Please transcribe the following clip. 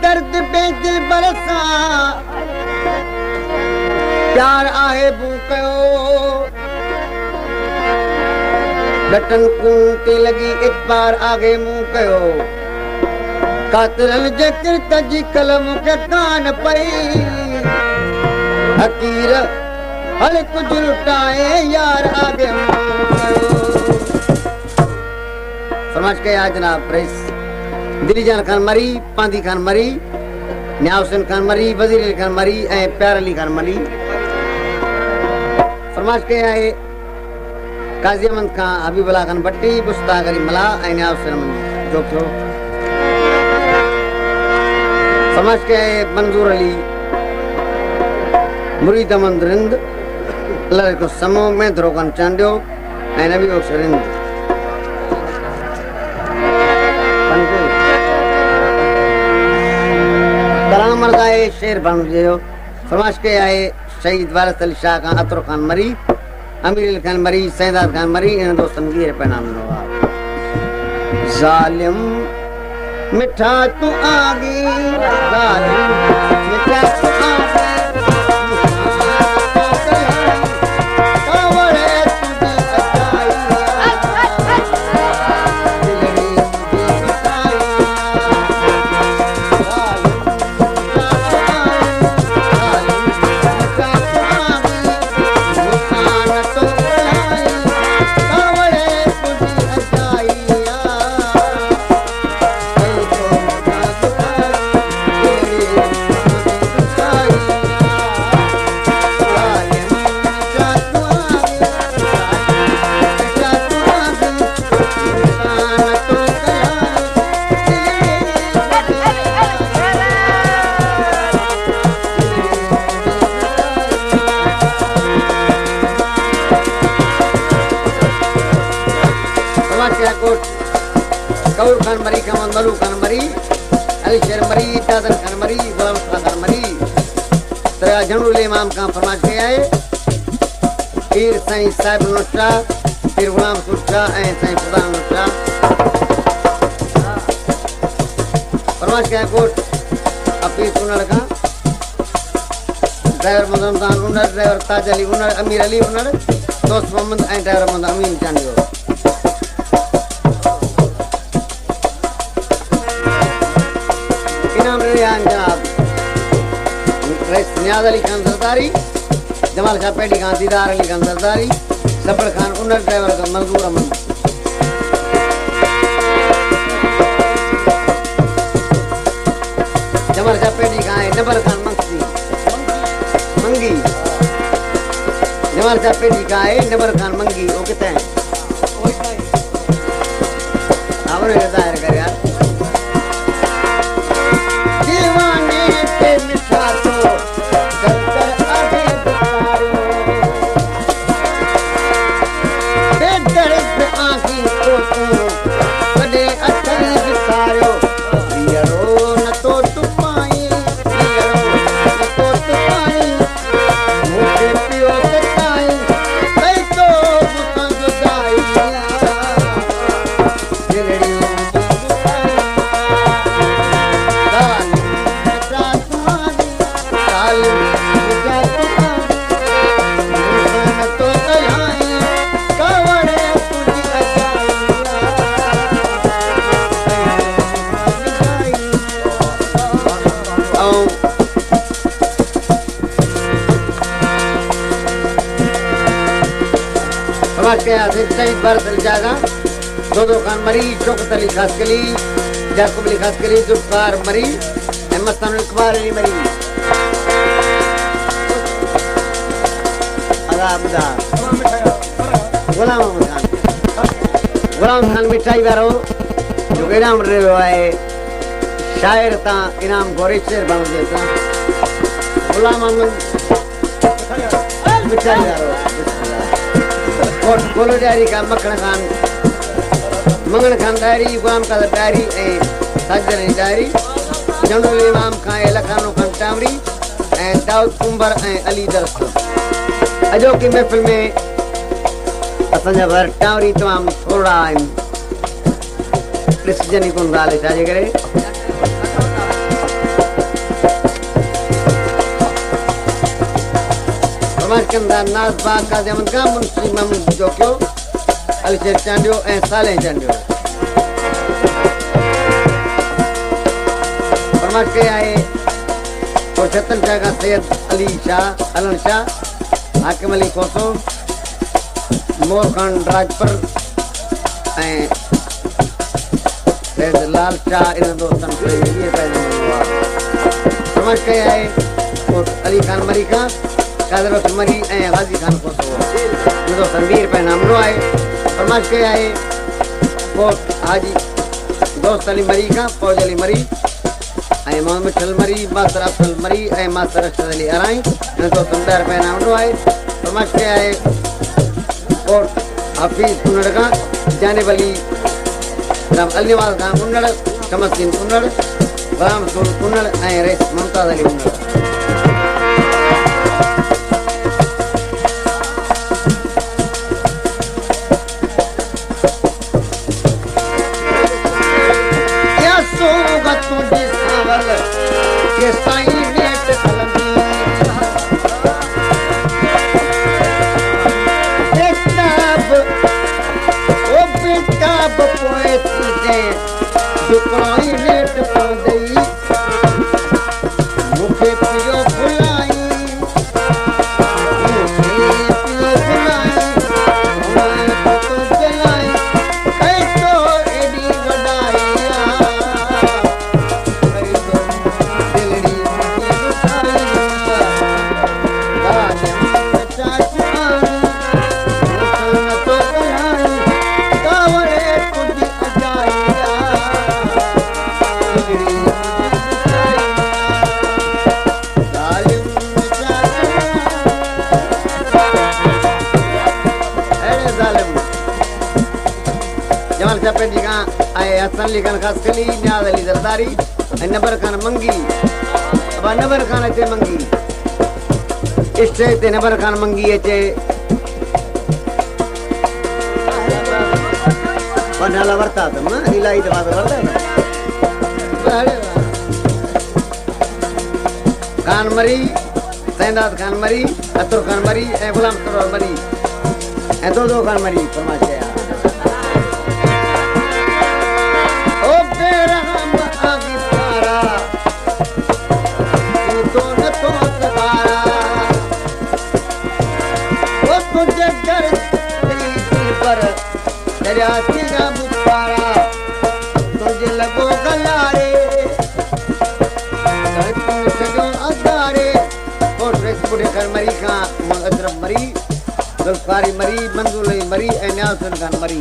दर्द बेदिल बरसा प्यार आहे भूकयो डटन कूं ते लगी एक बार आगे मुंह कयो कातिल जे किरत जी कलम के कान पई हकीर हल कुछ लुटाए यार आगे मुंह कयो फरमाइश के आज जनाब प्रेस दिली जान खान मरी पांदी खान मरी न्याय हुसैन खान मरी वजीर अली खान मरी प्यार अली खान मरी फरमाइश के आए काजी अहमद खान हबीबुल्लाह खान भट्टी मुश्ताक अली मला न्याय हुसैन जो थियो फरमाइश के आए मंजूर अली मुरीद अहमद रिंद अल्लाह को समो में धरोकन चांडियो नबी बख्श रिंद कलाम मरदाए शेर बन जो फरमाइश के आए शहीद वारिस अली शाह खान अतर खान मरी अमीर अली खान मरी सैदात खान मरी इन दोस्तन वीर पैनाम नवाब जालिम मिठा तू आगी जालिम मिठा तू आगी कौर खान मरी कमल मलू खान मरी अली शेर मरी दादन खान मरी गुलाम खान मरी तेरा जनरल इमाम का फरमाइश के आए पीर साईं साहिब नुस्रा पीर गुलाम सुस्रा साईं खुदा नुस्रा फरमाइश के कोट अपीर कुनड़ का ड्राइवर मदन उनर ड्राइवर ताज अली उनर अमीर अली उनर दोस्त मोहम्मद ड्राइवर मोहम्मद अमीन चांडियो जनाब नियाज अली खान सरदारी जमाल शाह पेडी खान दीदार अली खान सरदारी सफर खान उनर ड्राइवर का मंजूर अहमद जमाल शाह पेडी खान नबर खान मंगी जमाल शाह पेडी खान नबर खान मंगी वो कितने हैं आपने जाहिर कर यार शहीद भारत अली जागा दो खान मरी शौकत अली खासकली याकूब अली खासकली जुल्फकार मरी मस्तान इकबाल अली मरी गुलाम खान मिठाई वारो जो इनाम रहियो आहे शायर तां इनाम घोरे शेर बण जेता गुलाम अहमद मिठाई वारो और गोलो डायरी का मक्खन खान मंगन खान डायरी गुलाम का डायरी साजर डायरी जनरल इमाम खान लखानो खान टामरी दाऊद कुंबर अली दरस्त अजो की महफिल में असांजा घर टावरी तमाम थोड़ा आहिनि ॾिसजनि ई कोन ॻाल्हि छाजे करे कंदा नाज़ बाग काज़ी अहमद खां मुंशी महमूद जोकियो अलशेर चांडियो ऐं सालेह चांडियो फरमाइश कई आहे और छतन शाह खां सैयद अली शाह अलन शाह हाकिम अली कोसो मोर खान राजपर ऐं सैयद लाल शाह इन दोस्तनि खे इहे पैनामो आहे फरमाइश कई आहे कोट अली खान मरी खां कादर मरी ऐं गाज़ी खान कोसो इन दोस्तनि 20 रुपए नामनो आहे फरमाइश कई आहे कोट हाजी दोस्त अली मरी खां फौज अली मरी ऐं मोहम्मद मिठल मरी मास्टर अफजल मरी ऐं मास्टर अरशद अली अराई इन दोस्तनि 10 रुपए नामनो आहे फरमाइश कई आहे कोट हाफिज़ कुनड़ खां जानिब अली अलीवाल खान कुनड़ शमसदीन कुनड़ गुलाम रसूल कुनड़ ऐं रेस मुमताज़ अली कुनड़ अली खान खासकली न्याज़ अली ज़रदारी ऐं नबर खान मंगी अब नबर खान अचे मंगी स्टेज ते नबर खान मंगी अचे नाला वरता अथम इलाही दफ़ा त वरता खान मरी सैदाद खान मरी अतुर खान मरी ऐं गुलाम सरोवर मरी ऐं दो खान मरी फरमाइश कई आहे मरी खां अशरफ मरी जुल्फकारी मरी मंजूर अली मरी ऐं न्याज़ खान मरी